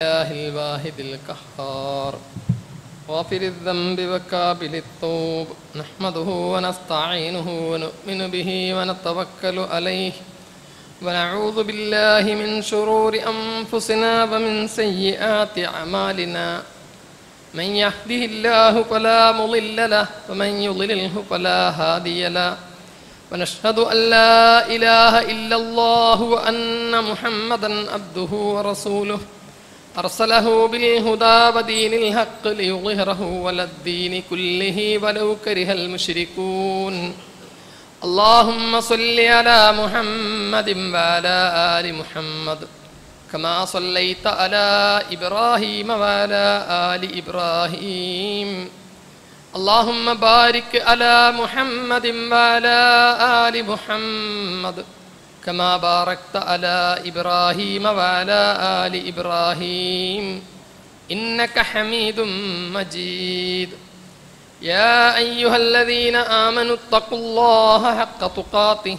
الله الواحد القهار غافر الذنب وقابل التوب نحمده ونستعينه ونؤمن به ونتوكل عليه ونعوذ بالله من شرور أنفسنا ومن سيئات أعمالنا من يهده الله فلا مضل له ومن يضلله فلا هادي له ونشهد أن لا إله إلا الله وأن محمدا عبده ورسوله أرسله بالهدى ودين الحق ليظهره على الدين كله ولو كره المشركون اللهم صل على محمد وعلى آل محمد كما صليت على إبراهيم وعلى آل إبراهيم اللهم بارك على محمد وعلى آل محمد كما باركت على إبراهيم وعلى آل إبراهيم إنك حميد مجيد يا أيها الذين آمنوا اتقوا الله حق تقاته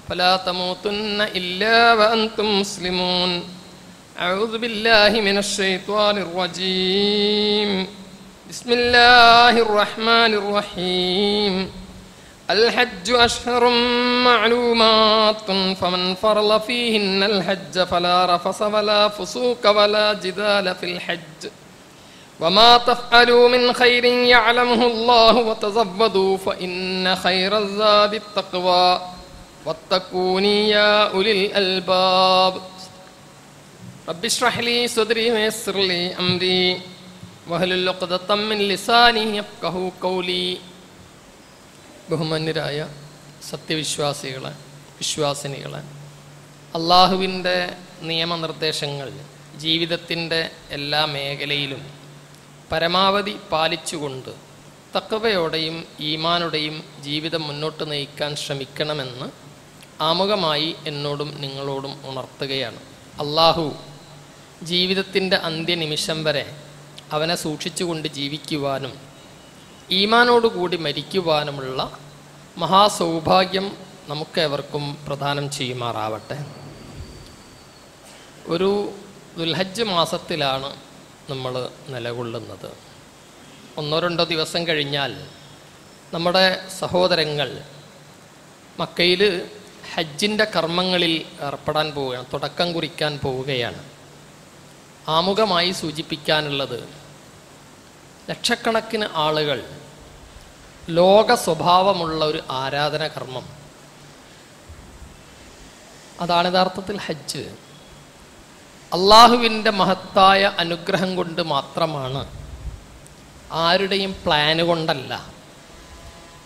فلا تموتن إلا وأنتم مسلمون أعوذ بالله من الشيطان الرجيم بسم الله الرحمن الرحيم الحج أشهر معلومات فمن فرض فيهن الحج فلا رفث ولا فسوق ولا جدال في الحج وما تفعلوا من خير يعلمه الله وتزودوا فإن خير الزاد التقوى واتقوني يا أولي الألباب رب اشرح لي صدري ويسر لي أمري واحلل عقدة من لساني يفقهوا قولي ബഹുമാന്യരായ സത്യവിശ്വാസികളെ വിശ്വാസിനികളെ, അള്ളാഹുവിൻ്റെ നിയമനിർദ്ദേശങ്ങൾ ജീവിതത്തിൻ്റെ എല്ലാ മേഖലയിലും പരമാവധി പാലിച്ചുകൊണ്ട് തഖ്വയോടെയും ഈമാനുടെയും ജീവിതം മുന്നോട്ട് നയിക്കാൻ ശ്രമിക്കണമെന്ന് ആമുഖമായി എന്നോടും നിങ്ങളോടും ഉണർത്തുകയാണ്. അള്ളാഹു ജീവിതത്തിൻ്റെ അന്ത്യനിമിഷം വരെ അവനെ സൂക്ഷിച്ചുകൊണ്ട് ജീവിക്കുവാനും ഈമാനോടുകൂടി മരിക്കുവാനുമുള്ള മഹാസൗഭാഗ്യം നമുക്കേവർക്കും പ്രദാനം ചെയ്യുമാറാവട്ടെ. ഒരു ദുൽഹജ്ജ് മാസത്തിലാണ് നമ്മൾ നിലകൊള്ളുന്നത്. 1-2 ദിവസം കഴിഞ്ഞാൽ നമ്മുടെ സഹോദരങ്ങൾ മക്കയിൽ ഹജ്ജിൻ്റെ കർമ്മങ്ങളിൽ ഏർപ്പെടാൻ പോവുകയാണ്, തുടക്കം കുറിക്കാൻ പോവുകയാണ്. ആമുഖമായി സൂചിപ്പിക്കാനുള്ളത്, ലക്ഷക്കണക്കിന് ആളുകൾ ലോക സ്വഭാവമുള്ള ഒരു ആരാധന കർമ്മം, അതാണ് യഥാർത്ഥത്തിൽ ഹജ്ജ്. അള്ളാഹുവിൻ്റെ മഹത്തായ അനുഗ്രഹം കൊണ്ട് മാത്രമാണ്, ആരുടെയും പ്ലാന് കൊണ്ടല്ല,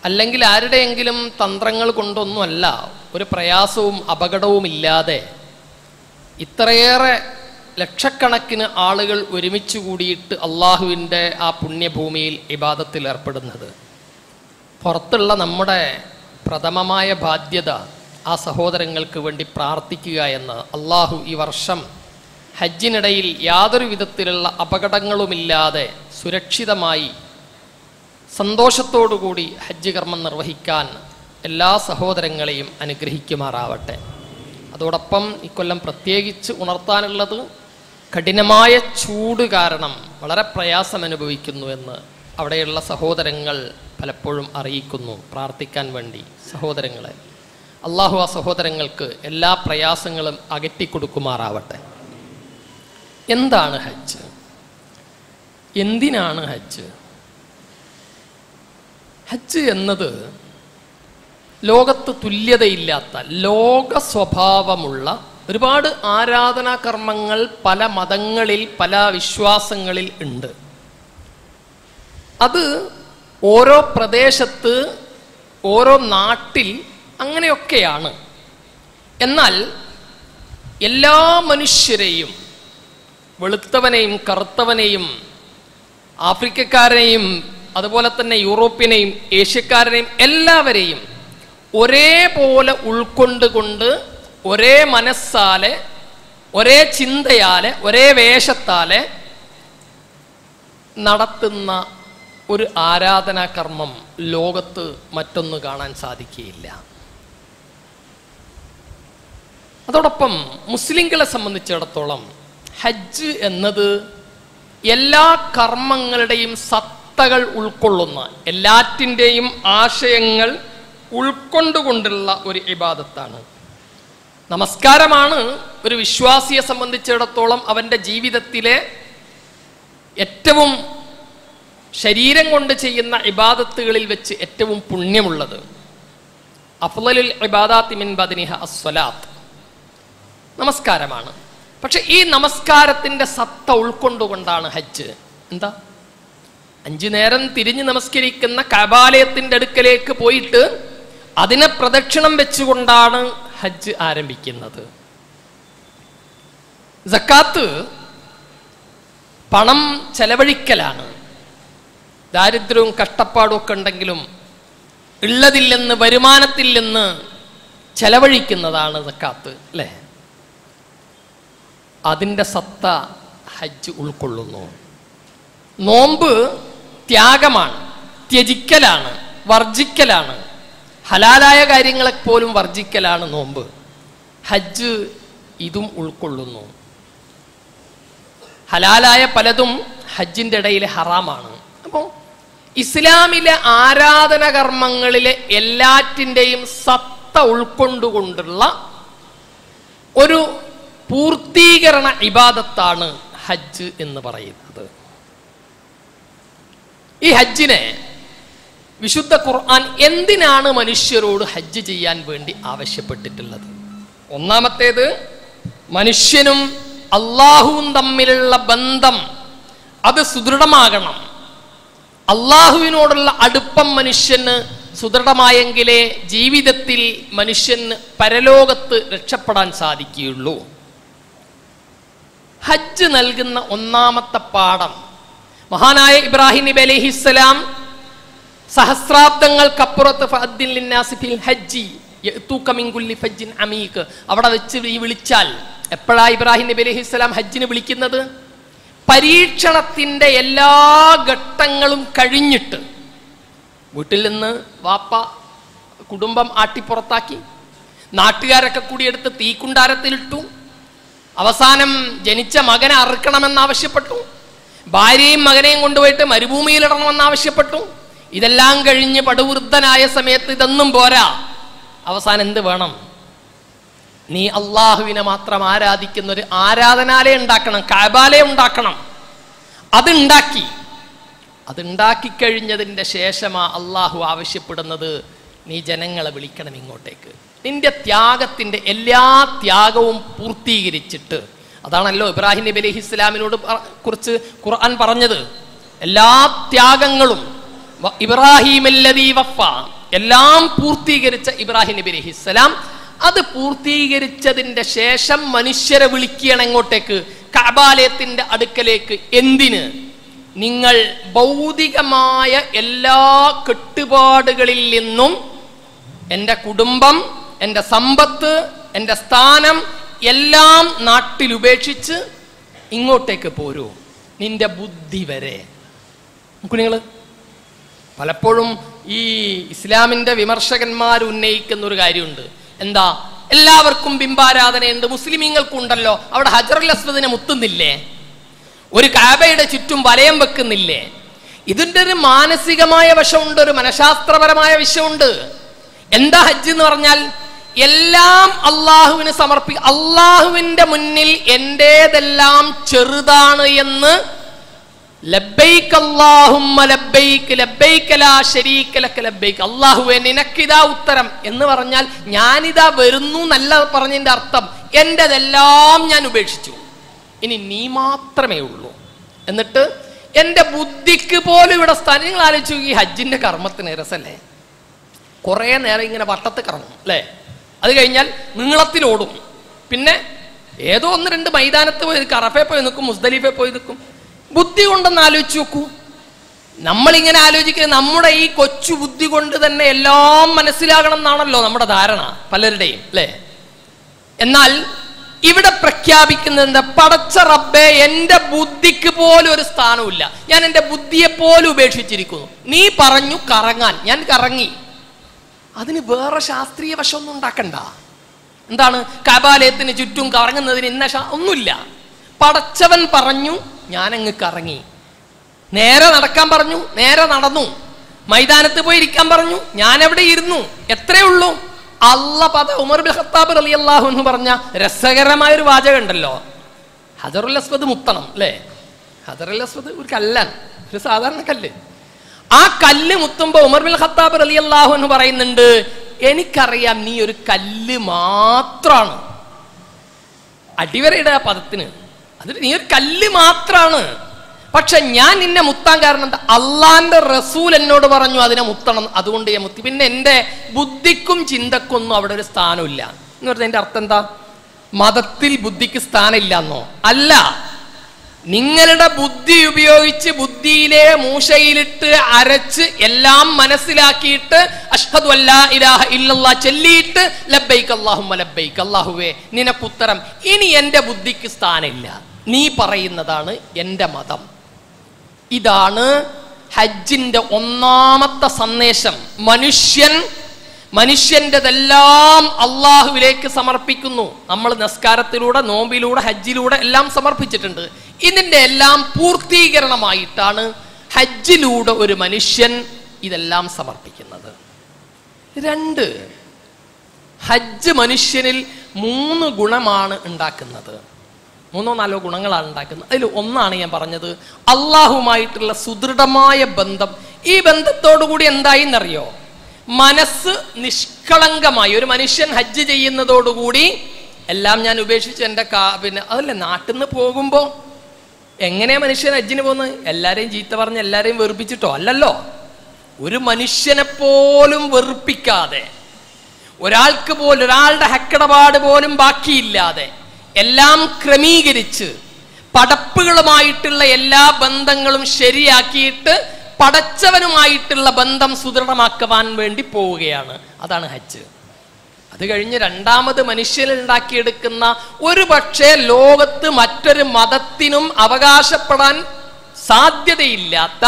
അല്ലെങ്കിൽ ആരുടെയെങ്കിലും തന്ത്രങ്ങൾ കൊണ്ടൊന്നുമല്ല, ഒരു പ്രയാസവും അപകടവും ഇല്ലാതെ ഇത്രയേറെ ലക്ഷക്കണക്കിന് ആളുകൾ ഒരുമിച്ച് കൂടിയിട്ട് അള്ളാഹുവിൻ്റെ ആ പുണ്യഭൂമിയിൽ ഇബാദത്തിൽ ഏർപ്പെടുന്നത്. പുറത്തുള്ള നമ്മുടെ പ്രഥമമായ ബാധ്യത ആ സഹോദരങ്ങൾക്ക് വേണ്ടി പ്രാർത്ഥിക്കുക എന്ന്. അള്ളാഹു ഈ വർഷം ഹജ്ജിനിടയിൽ യാതൊരു വിധത്തിലുള്ള അപകടങ്ങളുമില്ലാതെ സുരക്ഷിതമായി സന്തോഷത്തോടുകൂടി ഹജ്ജ് കർമ്മം നിർവഹിക്കാൻ എല്ലാ സഹോദരങ്ങളെയും അനുഗ്രഹിക്കുമാറാവട്ടെ. അതോടൊപ്പം ഇക്കൊല്ലം പ്രത്യേകിച്ച് ഉണർത്താനുള്ളത്, കഠിനമായ ചൂട് കാരണം വളരെ പ്രയാസം അനുഭവിക്കുന്നു എന്ന് അവിടെയുള്ള സഹോദരങ്ങൾ പലപ്പോഴും അറിയിക്കുന്നു. പ്രാർത്ഥിക്കാൻ വേണ്ടി സഹോദരങ്ങളെ, അള്ളാഹു ആ സഹോദരങ്ങൾക്ക് എല്ലാ പ്രയാസങ്ങളും അകറ്റിക്കൊടുക്കുമാറാവട്ടെ. എന്താണ് ഹജ്ജ്? എന്തിനാണ് ഹജ്ജ്? ഹജ്ജ് എന്നത് ലോകത്ത് തുല്യതയില്ലാത്ത, ലോക സ്വഭാവമുള്ള ഒരുപാട് ആരാധനാ കർമ്മങ്ങൾ പല മതങ്ങളിൽ, പല വിശ്വാസങ്ങളിൽ ഉണ്ട്. അത് ഓരോ പ്രദേശത്ത്, ഓരോ നാട്ടിൽ അങ്ങനെയൊക്കെയാണ്. എന്നാൽ എല്ലാ മനുഷ്യരെയും, വെളുത്തവനെയും കറുത്തവനെയും ആഫ്രിക്കക്കാരെയും അതുപോലെ തന്നെ യൂറോപ്യനെയും ഏഷ്യക്കാരനെയും എല്ലാവരെയും ഒരേപോലെ ഉൾക്കൊണ്ടുകൊണ്ട്, ഒരേ മനസ്സാലെ, ഒരേ ചിന്തയാലെ, ഒരേ വേഷത്താലെ നടത്തുന്ന ഒരു ആരാധനാ കർമ്മം ലോകത്ത് മറ്റൊന്ന് കാണാൻ സാധിക്കുകയില്ല. അതോടൊപ്പം മുസ്ലിങ്ങളെ സംബന്ധിച്ചിടത്തോളം ഹജ്ജ് എന്നത് എല്ലാ കർമ്മങ്ങളുടെയും സത്തകൾ ഉൾക്കൊള്ളുന്ന, എല്ലാറ്റിൻ്റെയും ആശയങ്ങൾ ഉൾക്കൊണ്ടുകൊണ്ടുള്ള ഒരു ഇബാദത്താണ്. നമസ്കാരമാണ് ഒരു വിശ്വാസിയെ സംബന്ധിച്ചിടത്തോളം അവൻ്റെ ജീവിതത്തിലെ ഏറ്റവും ശരീരം കൊണ്ട് ചെയ്യുന്ന ഇബാദത്തുകളിൽ വെച്ച് ഏറ്റവും പുണ്യമുള്ളത്. അഫ്ളലുൽ ഇബാദാത്തി മിൻ ബദനിഹ അസ്സലാത്ത്, നമസ്കാരമാണ്. പക്ഷെ ഈ നമസ്കാരത്തിൻ്റെ സത്ത ഉൾക്കൊണ്ടുകൊണ്ടാണ് ഹജ്ജ്. എന്താ? 5 നേരം തിരിഞ്ഞ് നമസ്കരിക്കുന്ന കഅബാലയത്തിൻ്റെ അടുക്കലേക്ക് പോയിട്ട് അതിനെ പ്രദക്ഷിണം വെച്ചുകൊണ്ടാണ് ഹജ്ജ് ആരംഭിക്കുന്നത്. സക്കാത്ത് പണം ചെലവഴിക്കലാണ്. ദാരിദ്ര്യവും കഷ്ടപ്പാടും ഒക്കെ ഉണ്ടെങ്കിലും ഉള്ളതിൽ നിന്ന്, വരുമാനത്തിൽ നിന്ന് ചെലവഴിക്കുന്നതാണ് സക്കാത്ത്, അല്ലേ? അതിൻ്റെ സത്ത ഹജ്ജ് ഉൾക്കൊള്ളുന്നു. നോമ്പ് ത്യാഗമാണ്, ത്യജിക്കലാണ്, വർജിക്കലാണ്. ഹലാലായ കാര്യങ്ങളെ പോലും വർജിക്കലാണ് നോമ്പ്. ഹജ്ജ് ഇതും ഉൾക്കൊള്ളുന്നു. ഹലാലായ പലതും ഹജ്ജിൻ്റെ ഇടയിൽ ഹറാമാണ്. അപ്പോൾ ഇസ്ലാമിലെ ആരാധന കർമ്മങ്ങളിലെ എല്ലാറ്റിൻ്റെയും സത്ത ഉൾക്കൊണ്ടുകൊണ്ടുള്ള ഒരു പൂർത്തീകരണ ഇബാദത്താണ് ഹജ്ജ് എന്ന് പറയുന്നത്. ഈ ഹജ്ജിനെ വിശുദ്ധ ഖുർആൻ എന്തിനാണ് മനുഷ്യരോട് ഹജ്ജ് ചെയ്യാൻ വേണ്ടി ആവശ്യപ്പെട്ടിട്ടുള്ളത്? ഒന്നാമത്തേത്, മനുഷ്യനും അള്ളാഹുവും തമ്മിലുള്ള ബന്ധം അത് സുദൃഢമാകണം. അള്ളാഹുവിനോടുള്ള അടുപ്പം മനുഷ്യന് സുദൃഢമായെങ്കിലേ ജീവിതത്തിൽ മനുഷ്യന് പരലോകത്ത് രക്ഷപ്പെടാൻ സാധിക്കുകയുള്ളൂ. ഹജ്ജ് നൽകുന്ന ഒന്നാമത്തെ പാഠം, മഹാനായ ഇബ്രാഹിം നബി അലൈഹിസ്സലാം സഹസ്രാബ്ദങ്ങൾക്കപ്പുറത്ത് ഫഅദ്ദിൻ ലിന്നാസി ഫിൽ ഹജ്ജി യഅതൂക മിൻ കുല്ലി ഫജ്ജിൻ അമീഖ്, അവിടെ വെച്ച് ഈ വിളിച്ചാൽ, എപ്പോഴാ ഇബ്രാഹിം നബി അലൈഹിസ്സലാം ഹജ്ജിന് വിളിക്കുന്നത്? പരീക്ഷണത്തിൻ്റെ എല്ലാ ഘട്ടങ്ങളും കഴിഞ്ഞിട്ട്, വീട്ടിൽ നിന്ന് വാപ്പ കുടുംബം ആട്ടിപ്പുറത്താക്കി, നാട്ടുകാരൊക്കെ കൂടിയെടുത്ത് തീക്കുണ്ടാരത്തിലിട്ടു, അവസാനം ജനിച്ച മകനെ അറുക്കണമെന്നാവശ്യപ്പെട്ടു, ഭാര്യയും മകനെയും കൊണ്ടുപോയിട്ട് മരുഭൂമിയിലിടണമെന്നാവശ്യപ്പെട്ടു. ഇതെല്ലാം കഴിഞ്ഞ് പടുവൃദ്ധനായ സമയത്ത് ഇതൊന്നും പോരാ, അവസാനം എന്ത് വേണം? നീ അള്ളാഹുവിനെ മാത്രം ആരാധിക്കുന്ന ഒരു ആരാധനാലയം ഉണ്ടാക്കണം, കഅബാലയം ഉണ്ടാക്കണം. അതുണ്ടാക്കി കഴിഞ്ഞതിൻ്റെ ശേഷമാ അള്ളാഹു ആവശ്യപ്പെടുന്നത്, നീ ജനങ്ങളെ വിളിക്കണം ഇങ്ങോട്ടേക്ക്. നിന്റെ ത്യാഗത്തിൻ്റെ എല്ലാ ത്യാഗവും പൂർത്തീകരിച്ചിട്ട്, അതാണല്ലോ ഇബ്രാഹിം നബി അലൈഹി ഇസ്ലാമിനോട് കുറിച്ച് ഖുർആൻ പറഞ്ഞത്. എല്ലാ ത്യാഗങ്ങളും ഇബ്രാഹിം അല്ലദീ വഫ, എല്ലാം പൂർത്തീകരിച്ച ഇബ്രാഹിം നബി അലൈഹി ഇസ്ലാം, അത് പൂർത്തീകരിച്ചതിൻ്റെ ശേഷം മനുഷ്യരെ വിളിക്കുകയാണ് എങ്ങോട്ടേക്ക്? കഅബാലയത്തിൻ്റെ അടുക്കലേക്ക്. എന്തിന്? നിങ്ങൾ ഭൗതികമായ എല്ലാ കെട്ടുപാടുകളിൽ നിന്നും എൻ്റെ കുടുംബം, എൻ്റെ സമ്പത്ത്, എൻ്റെ സ്ഥാനം എല്ലാം നാട്ടിലുപേക്ഷിച്ച് ഇങ്ങോട്ടേക്ക് പോരൂ, നിന്റെ ബുദ്ധി വരെ. നിങ്ങൾ പലപ്പോഴും ഈ ഇസ്ലാമിൻ്റെ വിമർശകന്മാർ ഉന്നയിക്കുന്ന ഒരു കാര്യമുണ്ട്. എന്താ? എല്ലാവർക്കും ബിംബാരാധനയുണ്ട്, മുസ്ലിമീങ്ങൾക്കും ഉണ്ടല്ലോ, അവിടെ ഹജറുൽ അസ്വദിനെ മുത്തുന്നില്ലേ? ഒരു കഅബയുടെ ചുറ്റും വലയം വെക്കുന്നില്ലേ? ഇതിൻ്റെ ഒരു മാനസികമായ വശമുണ്ട്, ഒരു മനഃശാസ്ത്രപരമായ വശമുണ്ട്. എന്താ ഹജ്ജ് എന്ന് പറഞ്ഞാൽ? എല്ലാം അള്ളാഹുവിന് അള്ളാഹുവിൻ്റെ മുന്നിൽ എൻ്റേതെല്ലാം ചെറുതാണ് എന്ന് ലബ്ബൈക് അല്ലാഹുമ്മ ലബ്ബൈക് ലബ്ബൈക ലാ ശരീക ലക ലബ്ബൈക്, അല്ലാഹുവേ നിനക്കിതാ ഉത്തരം എന്ന് പറഞ്ഞാൽ ഞാനിതാ വരുന്നു എന്നല്ല പറഞ്ഞതിൻ്റെ അർത്ഥം. എൻ്റെതെല്ലാം ഞാൻ ഉപേക്ഷിച്ചു, ഇനി നീ മാത്രമേ ഉള്ളൂ. എന്നിട്ട് എൻ്റെ ബുദ്ധിക്ക് പോലും ഇവിടെ സ്ഥാനം. നിങ്ങൾ ആലോചിച്ചു, ഈ ഹജ്ജിൻ്റെ കർമ്മത്തിന് രസമല്ലേ? കുറേ നേരം ഇങ്ങനെ വട്ടത്ത് കറങ്ങും അല്ലേ? അത് കഴിഞ്ഞാൽ നീളത്തിലോടും, പിന്നെ ഏതോ 1-2 മൈതാനത്ത് പോയി നിൽക്കും, അറഫെ പോയി നിൽക്കും, മുസ്ദലിഫെ പോയി നിൽക്കും. ബുദ്ധി കൊണ്ടൊന്ന് ആലോചിച്ച് നോക്കൂ. നമ്മളിങ്ങനെ ആലോചിക്കുന്നത് നമ്മുടെ ഈ കൊച്ചു ബുദ്ധി കൊണ്ട് തന്നെ എല്ലാം മനസ്സിലാകണം എന്നാണല്ലോ നമ്മുടെ ധാരണ പലരുടെയും, അല്ലേ? എന്നാൽ ഇവിടെ പ്രഖ്യാപിക്കുന്നത് എന്താ? പടച്ച റബ്ബേ, എൻ്റെ ബുദ്ധിക്ക് പോലും ഒരു സ്ഥാനമില്ല, ഞാൻ എൻ്റെ ബുദ്ധിയെ പോലും ഉപേക്ഷിച്ചിരിക്കുന്നു. നീ പറഞ്ഞു കറങ്ങാൻ, ഞാൻ കറങ്ങി. അതിന് വേറെ ശാസ്ത്രീയ വശമൊന്നും ഉണ്ടാക്കണ്ട. എന്താണ്? കഅബാലയത്തിന് ചുറ്റും കറങ്ങുന്നതിന് ഒന്നുമില്ല. പടച്ചവൻ പറഞ്ഞു, ഞാനങ്ങ് കറങ്ങി. നേരെ നടക്കാൻ പറഞ്ഞു, നേരെ നടന്നു. മൈതാനത്ത് പോയി ഇരിക്കാൻ പറഞ്ഞു, ഞാൻ എവിടെ ഇരുന്നു. എത്രയേ ഉള്ളൂ. ഉമർ ബിൻ ഖത്താബ് റളിയല്ലാഹു അൻഹു പറഞ്ഞ രസകരമായൊരു വാചകം ഉണ്ടല്ലോ, ഹജറുൽ അസ്വദ് മുത്തണം അല്ലേ. ഹജറുൽ അസ്വദ് ഒരു കല്ലാണ്, ഒരു സാധാരണ കല്ല്. ആ കല്ല് മുത്തുമ്പോ ഉമർ ബിൻ ഖത്താബ് റളിയല്ലാഹു അൻഹു പറയുന്നുണ്ട്, എനിക്കറിയാം നീ ഒരു കല്ല് മാത്രാണ്. അടിവരയിട ആ പദത്തിന്, അതിന് നീ ഒരു കല്ല് മാത്രാണ്. പക്ഷെ ഞാൻ നിന്നെ മുത്താൻ കാരണം എന്താ? അള്ളാന്റെ റസൂൽ എന്നോട് പറഞ്ഞു അതിനെ മുത്തണം, അതുകൊണ്ട് ഞാൻ മുത്തി. പിന്നെ എൻ്റെ ബുദ്ധിക്കും ചിന്തക്കൊന്നും അവിടെ ഒരു സ്ഥാനമില്ല എന്ന് പറഞ്ഞാൽ എൻ്റെ അർത്ഥം എന്താ? മതത്തിൽ ബുദ്ധിക്ക് സ്ഥാനമില്ല എന്നോ? അല്ല, നിങ്ങളുടെ ബുദ്ധി ഉപയോഗിച്ച് ബുദ്ധിയിലെ മൂശയിലിട്ട് അരച്ച് എല്ലാം മനസ്സിലാക്കിയിട്ട് അഷ്ഹദു അല്ലാ ഇലാഹ ഇല്ലല്ലാഹ് ചൊല്ലിയിട്ട് ലബ്ബൈക അല്ലാഹുമ്മ ലബ്ബൈക, അല്ലാഹുവേ നിനക്കുത്തരം, ഇനി എൻ്റെ ബുദ്ധിക്ക് സ്ഥാനമില്ല, നീ പറയുന്നതാണ് എൻ്റെ മതം. ഇതാണ് ഹജ്ജിന്റെ ഒന്നാമത്തെ സന്ദേശം. മനുഷ്യൻ്റെതെല്ലാം അള്ളാഹുവിലേക്ക് സമർപ്പിക്കുന്നു. നമ്മൾ നിസ്കാരത്തിലൂടെ, നോമ്പിലൂടെ, ഹജ്ജിലൂടെ എല്ലാം സമർപ്പിച്ചിട്ടുണ്ട്. ഇതിൻ്റെ എല്ലാം പൂർത്തീകരണമായിട്ടാണ് ഹജ്ജിലൂടെ ഒരു മനുഷ്യൻ ഇതെല്ലാം സമർപ്പിക്കുന്നത്. 2, ഹജ്ജ് മനുഷ്യനിൽ 3 ഗുണമാണ് ഉണ്ടാക്കുന്നത്. 3 4 ഗുണങ്ങളാണ് ഉണ്ടാക്കുന്നത്. അതിൽ ഒന്നാണ് ഞാൻ പറഞ്ഞത്, അള്ളാഹുമായിട്ടുള്ള സുദൃഢമായ ബന്ധം. ഈ ബന്ധത്തോടുകൂടി എന്തായിന്നറിയോ? മനസ്സ് നിഷ്കളങ്കമായി ഒരു മനുഷ്യൻ ഹജ്ജ് ചെയ്യുന്നതോടുകൂടി എല്ലാം ഞാൻ ഉപേക്ഷിച്ച് എൻ്റെ പിന്നെ അതല്ല, നാട്ടിൽ നിന്ന് പോകുമ്പോൾ എങ്ങനെയാ മനുഷ്യൻ ഹജ്ജിന് പോകുന്നത്? എല്ലാവരെയും ചീത്ത പറഞ്ഞ് എല്ലാവരെയും വെറുപ്പിച്ചിട്ടോ അല്ലല്ലോ. ഒരു മനുഷ്യനെ പോലും വെറുപ്പിക്കാതെ, ഒരാൾക്ക് പോലും ഒരാളുടെ ഹക്കിടപാട് പോലും ബാക്കിയില്ലാതെ എല്ലാം ക്രമീകരിച്ച് പടപ്പുകളുമായിട്ടുള്ള എല്ലാ ബന്ധങ്ങളും ശരിയാക്കിയിട്ട് പടച്ചവനുമായിട്ടുള്ള ബന്ധം സുദൃഢമാക്കുവാൻ വേണ്ടി പോവുകയാണ്. അതാണ് ഹജ്ജ്. അത് കഴിഞ്ഞ് രണ്ടാമത് മനുഷ്യൻ ഉണ്ടാക്കിയെടുക്കുന്ന, ഒരു പക്ഷേ ലോകത്ത് മറ്റൊരു മതത്തിനും അവകാശപ്പെടാൻ സാധ്യതയില്ലാത്ത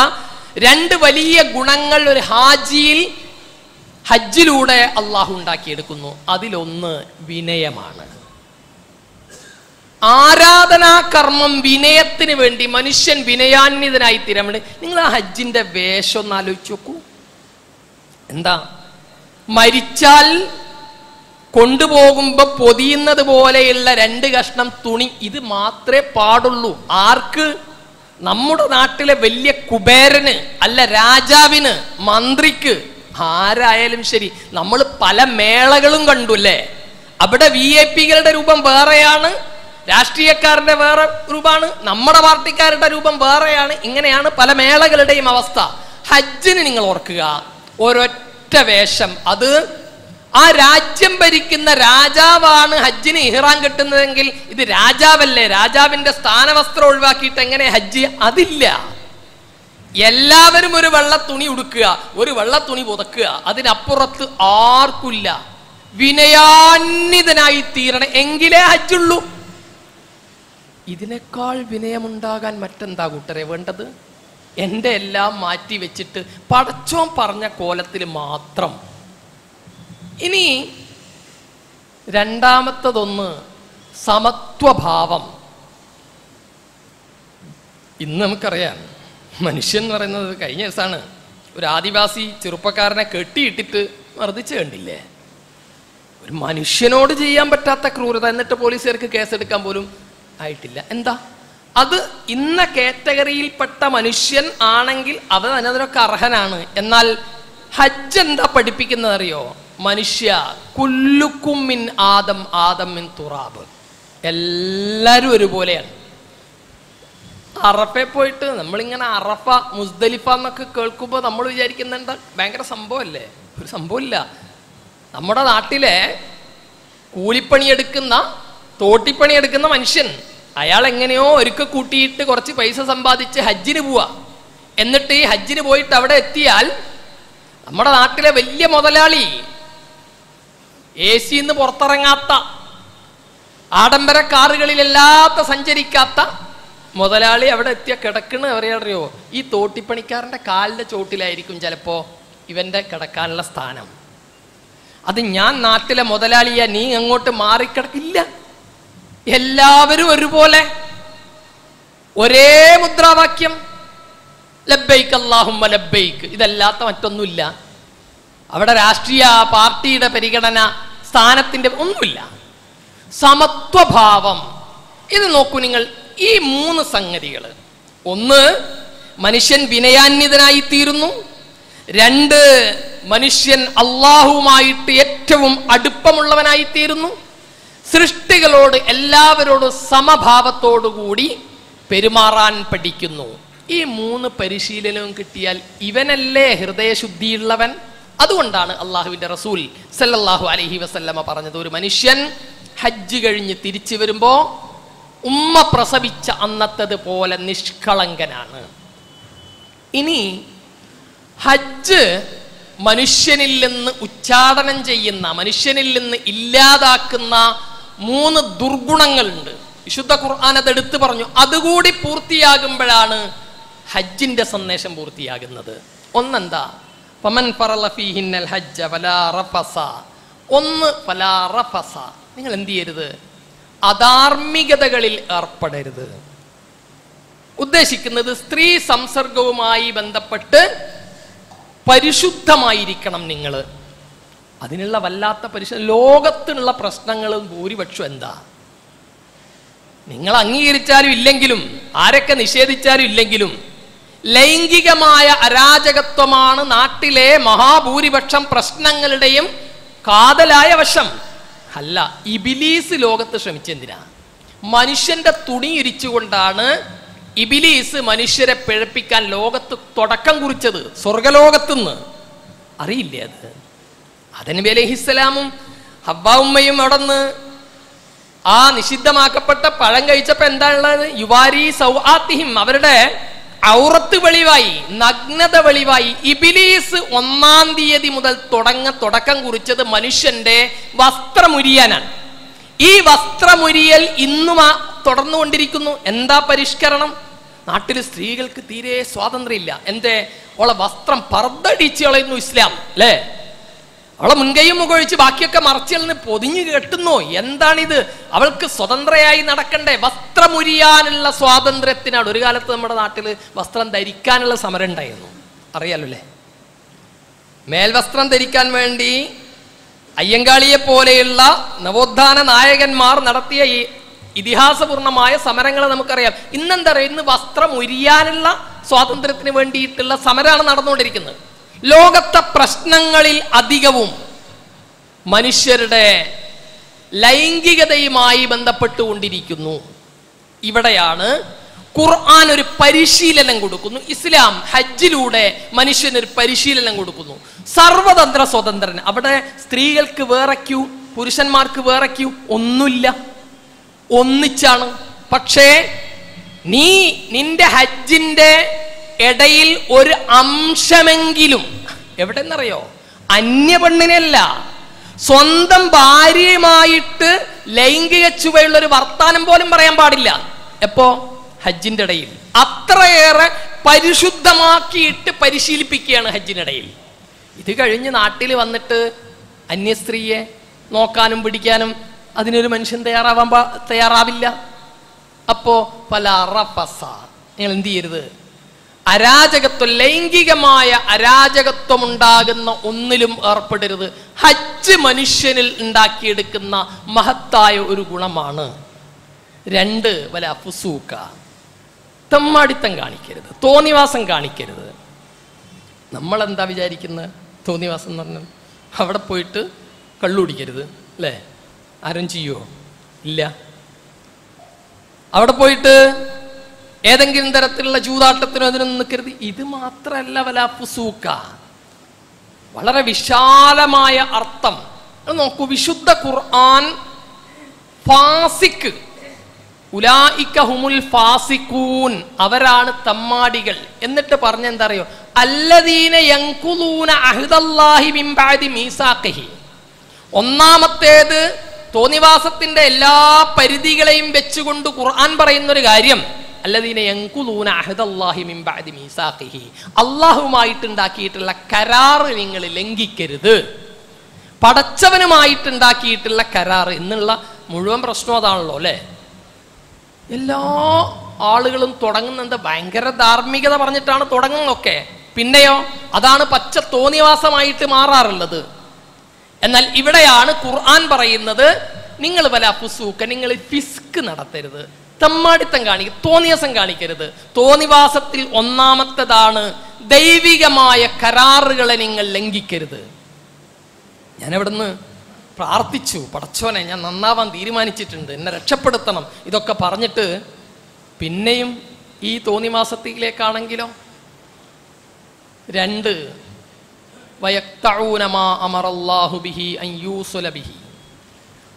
2 വലിയ ഗുണങ്ങൾ ഒരു ഹാജിയിൽ ഹജ്ജിലൂടെ അള്ളാഹു ഉണ്ടാക്കിയെടുക്കുന്നു. അതിലൊന്ന് വിനയമാണ്. ആരാധനാ കർമ്മം വിനയത്തിന് വേണ്ടി മനുഷ്യൻ വിനയാന്വിതനായി തീരാൻ വേണ്ടി. നിങ്ങൾ ആ ഹജ്ജിന്റെ വേഷം ഒന്ന് ആലോചിച്ച് നോക്കൂ. എന്താ? മരിച്ചാൽ കൊണ്ടുപോകുമ്പോ പൊതിയുന്നത് പോലെയുള്ള 2 കഷ്ണം തുണി, ഇത് മാത്രമേ പാടുള്ളൂ. ആർക്ക്? നമ്മുടെ നാട്ടിലെ വലിയ കുബേരന്, അല്ല രാജാവിന്, മന്ത്രിക്ക്, ആരായാലും ശരി. നമ്മൾ പല മേളകളും കണ്ടു അല്ലേ? അവിടെ VIP-കളുടെ രൂപം വേറെയാണ്, രാഷ്ട്രീയക്കാരുടെ വേറെ രൂപമാണ്, നമ്മുടെ പാർട്ടിക്കാരുടെ രൂപം വേറെയാണ്. ഇങ്ങനെയാണ് പല മേളകളുടെയും അവസ്ഥ. ഹജ്ജിന് നിങ്ങൾ ഓർക്കുക, ഒരൊറ്റ വേഷം. അത് ആ രാജ്യം ഭരിക്കുന്ന രാജാവാണ് ഹജ്ജിന് ഇഹ്റാം കെട്ടുന്നതെങ്കിൽ ഇത് രാജാവല്ലേ, രാജാവിന്റെ സ്ഥാനവസ്ത്രം ഒഴിവാക്കിയിട്ട് എങ്ങനെ ഹജ്ജ്? അതില്ല. എല്ലാവരും ഒരു വെള്ള തുണി ഉടുക്കുക, ഒരു വെള്ള തുണി പുതക്കുക, അതിനപ്പുറത്ത് ആർക്കില്ല. വിനയാന്വിതനായി തീരണം, എങ്കിലേ ഹജ്ജുള്ളൂ. ഇതിനേക്കാൾ വിനയമുണ്ടാകാൻ മറ്റെന്താ കൂട്ടരെ വേണ്ടത്? എൻ്റെ എല്ലാം മാറ്റി വെച്ചിട്ട് പടച്ചോൻ പറഞ്ഞ കോലത്തിൽ മാത്രം. ഇനി രണ്ടാമത്തതൊന്ന് സമത്വഭാവം. ഇന്ന് നമുക്കറിയാം, മനുഷ്യൻ എന്ന് പറയുന്നത്, കഴിഞ്ഞ ദിവസമാണ് ഒരു ആദിവാസി ചെറുപ്പക്കാരനെ കെട്ടിയിട്ടിട്ട് മർദ്ദിച്ച് കണ്ടില്ലേ? ഒരു മനുഷ്യനോട് ചെയ്യാൻ പറ്റാത്ത ക്രൂരത, എന്നിട്ട് പോലീസുകാർക്ക് കേസെടുക്കാൻ പോലും ആയിട്ടില്ല. എന്താ അത്? ഇന്ന കാറ്റഗറിയിൽപ്പെട്ട മനുഷ്യൻ ആണെങ്കിൽ അവൻ അതിനൊക്കെ അർഹനാണ്. എന്നാൽ ഹജ്ജ് എന്താ പഠിപ്പിക്കുന്നത് അറിയോ? മനുഷ്യ കുല്ലുക്കും മിൻ ആദം, ആദം മിൻ തുറാബ്, എല്ലാവരും ഒരുപോലെയാണ്. അറഫെ പോയിട്ട് നമ്മളിങ്ങനെ അറഫ, മുസ്ദലിഫ എന്നൊക്കെ കേൾക്കുമ്പോൾ നമ്മൾ വിചാരിക്കുന്ന എന്താ ഭയങ്കര സംഭവമല്ലേ? ഒരു സംഭവമില്ല. നമ്മുടെ നാട്ടിലെ കൂലിപ്പണിയെടുക്കുന്ന, തോട്ടിപ്പണിയെടുക്കുന്ന മനുഷ്യൻ, അയാൾ എങ്ങനെയോ ഒരുക്ക കൂട്ടിയിട്ട് കുറച്ച് പൈസ സമ്പാദിച്ച് ഹജ്ജിന് പോവാ. എന്നിട്ട് ഈ ഹജ്ജിന് പോയിട്ട് അവിടെ എത്തിയാൽ നമ്മുടെ നാട്ടിലെ വലിയ മുതലാളി, AC-ന്ന് പുറത്തിറങ്ങാത്ത, ആഡംബര കാറുകളിലല്ലാത്ത സഞ്ചരിക്കാത്ത മുതലാളി അവിടെ എത്തിയ കിടക്കണ അറിയോ? ഈ തോട്ടിപ്പണിക്കാരൻ്റെ കാലിൻ്റെ ചോട്ടിലായിരിക്കും ചിലപ്പോ ഇവന്റെ കിടക്കാനുള്ള സ്ഥാനം. അത് ഞാൻ നാട്ടിലെ മുതലാളിയാ, നീ അങ്ങോട്ട് മാറിക്കിടക്കില്ല. എല്ലാവരും ഒരുപോലെ. ഒരേ മുദ്രാവാക്യം, ലബ്ബൈക്ക് അല്ലാഹുമ്മ ലബ്ബൈക്ക്. ഇതല്ലാത്ത മറ്റൊന്നുമില്ല. അവിടെ രാഷ്ട്രീയ പാർട്ടിയുടെ പരിഗണന, സ്ഥാനത്തിന്റെ ഒന്നുമില്ല. സമത്വഭാവം. ഇത് നോക്കൂ നിങ്ങൾ, ഈ 3 സംഗതികൾ. ഒന്ന്, മനുഷ്യൻ വിനയാന്വിതനായി തീരുന്നു. 2, മനുഷ്യൻ അള്ളാഹുവുമായിട്ട് ഏറ്റവും അടുപ്പമുള്ളവനായി തീരുന്നു. സൃഷ്ടികളോട് എല്ലാവരോടും സമഭാവത്തോടുകൂടി പെരുമാറാൻ പഠിക്കുന്നു. ഈ 3 പരിശീലനവും കിട്ടിയാൽ ഇവനല്ലേ ഹൃദയശുദ്ധിയുള്ളവൻ. അതുകൊണ്ടാണ് അള്ളാഹുവിന്റെ റസൂൽ സല്ലല്ലാഹു അലൈഹി വസല്ലമ പറഞ്ഞത്, ഒരു മനുഷ്യൻ ഹജ്ജ് കഴിഞ്ഞ് തിരിച്ചു വരുമ്പോ ഉമ്മ പ്രസവിച്ച അന്നത്തത് പോലെ നിഷ്കളങ്കനാണ്. ഇനി ഹജ്ജ് മനുഷ്യനിൽ നിന്ന് ഉച്ചാടനം ചെയ്യുന്ന, മനുഷ്യനിൽ നിന്ന് ഇല്ലാതാക്കുന്ന 3 ദുർഗുണങ്ങളുണ്ട്. വിശുദ്ധ ഖുർആൻ അത് എടുത്തു പറഞ്ഞു. അതുകൂടി പൂർത്തിയാകുമ്പോഴാണ് ഹജ്ജിന്റെ സന്ദേശം പൂർത്തിയാകുന്നത്. ഒന്നെന്താ? ഫമൻ ഫറള ഫീഹിന്നൽ ഹജ്ജ ഫലാ റഫസ. ഒന്ന്, ഫലാ റഫസ. നിങ്ങൾ എന്ത് ചെയ്യരുത്? അധാർമികതകളിൽ ഏർപ്പെടരുത്. ഉദ്ദേശിക്കുന്നത് സ്ത്രീ സംസർഗവുമായി ബന്ധപ്പെട്ട് പരിശുദ്ധമായിരിക്കണം നിങ്ങൾ. അതിനുള്ള വല്ലാത്ത ലോകത്തിനുള്ള പ്രശ്നങ്ങളും ഭൂരിപക്ഷം എന്താ? നിങ്ങൾ അംഗീകരിച്ചാലും ഇല്ലെങ്കിലും, ആരൊക്കെ നിഷേധിച്ചാലും ഇല്ലെങ്കിലും, ലൈംഗികമായ അരാജകത്വമാണ് നാട്ടിലെ മഹാഭൂരിപക്ഷം പ്രശ്നങ്ങളുടെയും കാതലായ വശം. അല്ല, ഇബിലീസ് ലോകത്ത് ശ്രമിച്ചെന്തിനാ? മനുഷ്യന്റെ തുണി ഇരിച്ചുകൊണ്ടാണ് ഇബിലീസ് മനുഷ്യരെ പിഴപ്പിക്കാൻ ലോകത്ത് തുടക്കം കുറിച്ചത്. സ്വർഗലോകത്തുനിന്ന്. അറിയില്ലേ അത്? ആദം നബി അലൈഹിസ്സലാമും ഹവ്വ ഉമ്മയും അവിടുന്ന് ആ നിഷിദ്ധമാക്കപ്പെട്ട പഴം കഴിച്ചപ്പോ എന്താ ഉള്ളത്? യുവാരി സൗആത്തിഹിം, അവരുടെ ഔറത്ത് വെളിവായി, നഗ്നത വെളിവായി. ഇബിലീസ് 1-ാം തീയതി മുതൽ തുടക്കം കുറിച്ചത് മനുഷ്യന്റെ വസ്ത്രമുരിയാനാണ്. ഈ വസ്ത്രമുരിയൽ ഇന്നും തുടർന്നുകൊണ്ടിരിക്കുന്നു. എന്താ പരിഷ്കരണം? നാട്ടിൽ സ്ത്രീകൾക്ക് തീരെ സ്വാതന്ത്ര്യമില്ല. എന്തേ? അവളെ വസ്ത്രം പർദ്ദടിച്ച് കളയുന്നു ഇസ്ലാം, അല്ലേ? അവളെ മുൻകൈയും മുഖൊഴിച്ച് ബാക്കിയൊക്കെ മറച്ചിൽ പൊതിഞ്ഞു കെട്ടുന്നു. എന്താണിത്? അവൾക്ക് സ്വതന്ത്രയായി നടക്കണ്ടേ? വസ്ത്രമുരിയാനുള്ള സ്വാതന്ത്ര്യത്തിനാണ്. ഒരു കാലത്ത് നമ്മുടെ നാട്ടിൽ വസ്ത്രം ധരിക്കാനുള്ള സമരം ഉണ്ടായിരുന്നു, അറിയാലോ അല്ലേ? മേൽവസ്ത്രം ധരിക്കാൻ വേണ്ടി അയ്യങ്കാളിയെ പോലെയുള്ള നവോത്ഥാന നായകന്മാർ നടത്തിയ ഈ ഇതിഹാസപൂർണമായ സമരങ്ങൾ നമുക്കറിയാം. ഇന്നെന്താ പറയുക? ഇന്ന് വസ്ത്രം ഉരിയാനുള്ള സ്വാതന്ത്ര്യത്തിന് വേണ്ടിയിട്ടുള്ള സമരമാണ് നടന്നുകൊണ്ടിരിക്കുന്നത്. ലോകത്തെ പ്രശ്നങ്ങളിൽ അധികവും മനുഷ്യരുടെ ലൈംഗികതയുമായി ബന്ധപ്പെട്ടുകൊണ്ടിരിക്കുന്നു. ഇവിടെയാണ് ഖുർആൻ ഒരു പരിശീലനം കൊടുക്കുന്നു. ഇസ്ലാം ഹജ്ജിലൂടെ മനുഷ്യനൊരു പരിശീലനം കൊടുക്കുന്നു. സർവതന്ത്ര സ്വതന്ത്രൻ. അവിടെ സ്ത്രീകൾക്ക് വേറെ ക്യൂ, പുരുഷന്മാർക്ക് വേറെ ക്യൂ ഒന്നുമില്ല, ഒന്നിച്ചാണ്. പക്ഷേ നീ നിന്റെ ഹജ്ജിന്റെ ഇടയിൽ ഒരു അംശമെങ്കിലും, എവിടെന്നറിയോ? അന്യ പെണ്ണിനല്ല, സ്വന്തം ഭാര്യയുമായിട്ട് ലൈംഗിക ചുവയുള്ള ഒരു വർത്താനം പോലും പറയാൻ പാടില്ല. എപ്പോ? ഹജ്ജിന്റെ ഇടയിൽ. അത്രയേറെ പരിശുദ്ധമാക്കിയിട്ട് പരിശീലിപ്പിക്കുകയാണ് ഹജ്ജിനിടയിൽ. ഇത് കഴിഞ്ഞ് നാട്ടിൽ വന്നിട്ട് അന്യസ്ത്രീയെ നോക്കാനും പിടിക്കാനും അതിനൊരു മനുഷ്യൻ തയ്യാറാവില്ല. അപ്പോ പല റഫസ. നിങ്ങൾ എന്ത് ചെയ്യരുത്? അരാജകത്വം, ലൈംഗികമായ അരാജകത്വം ഉണ്ടാകുന്ന ഒന്നിലും ഏർപ്പെടരുത്. ഹജ്ജ് മനുഷ്യനിൽ ഉണ്ടാക്കിയെടുക്കുന്ന മഹത്തായ ഒരു ഗുണമാണ്. 2, വല ഫുസൂക്ക. തെമ്മാടിത്തം കാണിക്കരുത്, തോന്നിവാസം കാണിക്കരുത്. നമ്മളെന്താ വിചാരിക്കുന്നത്? തോന്നിവാസം എന്ന് പറഞ്ഞാൽ അവിടെ പോയിട്ട് കള്ളുടിക്കരുത്, അല്ലേ? ആരും ചെയ്യുമോ? ഇല്ല. അവിടെ പോയിട്ട് ഏതെങ്കിലും തരത്തിലുള്ള ചൂതാട്ടത്തിനോ അതിനൊന്നും നിൽക്കരുത്. ഇത് മാത്രമല്ല വല ഫുസൂക്ക, വളരെ വിശാലമായ അർത്ഥം. നോക്കൂ, വിശുദ്ധ ഖുർആൻ ഫാസിക്ക്, ഉലായിക ഹുമുൽ ഫാസിഖൂൻ, അവരാണ് തമ്മാടികൾ എന്നിട്ട് പറഞ്ഞെന്താ അറിയോ? അല്ലദീന യൻകുലൂന അഹ്ദല്ലാഹി മിൻ ബഅദി മീസാഖിഹി. ഒന്നാമത്തേത് തോന്നിവാസത്തിന്റെ എല്ലാ പരിധികളെയും വെച്ചുകൊണ്ട് ഖുർആൻ പറയുന്നൊരു കാര്യം, അല്ലദീന യൻകുലൂന അഹ്ദല്ലാഹി മിൻ ബഅദി മീസാഖിഹി, അല്ലാഹുവുമായിട്ടുണ്ടാക്കിയിട്ടുള്ള കരാർ നിങ്ങൾ ലംഘിക്കരുത്. പടച്ചവനുമായിട്ടുണ്ടാക്കിയിട്ടുള്ള കരാർ എന്നുള്ള മുഴുവൻ പ്രശ്നം അതാണല്ലോ, അല്ലേ? എല്ലാ ആളുകളും തുടങ്ങുന്നത് ഭയങ്കര ധാർമ്മികത പറഞ്ഞിട്ടാണ് തുടങ്ങുന്നതൊക്കെ. പിന്നെയോ അതാണ് പച്ച തോന്നിവാസമായിട്ട് മാറാറുള്ളത്. എന്നാൽ ഇവിടെയാണ് ഖുർആൻ പറയുന്നത്, നിങ്ങൾ വല ഫുസൂക്ക, നിങ്ങൾ ഫിസ്ക് നടത്തരുത്, തമ്മാടിത്തം കാണിക്കരുത്, തോന്നിവാസം കാണിക്കരുത്. തോന്നിവാസത്തിൽ ഒന്നാമത്തേതാണ് ദൈവികമായ കരാറുകളെ നിങ്ങൾ ലംഘിക്കരുത്. ഞാൻ എവിടുന്ന് പ്രാർത്ഥിച്ചു, പടച്ചോനെ ഞാൻ നന്നാവാൻ തീരുമാനിച്ചിട്ടുണ്ട്, എന്നെ രക്ഷപ്പെടുത്തണം, ഇതൊക്കെ പറഞ്ഞിട്ട് പിന്നെയും ഈ തോന്നിവാസത്തിലേക്കാണെങ്കിലോ. 2 വയക്തഊന മാ അമറല്ലാഹു ബിഹി അൻ യൂസല ബിഹി,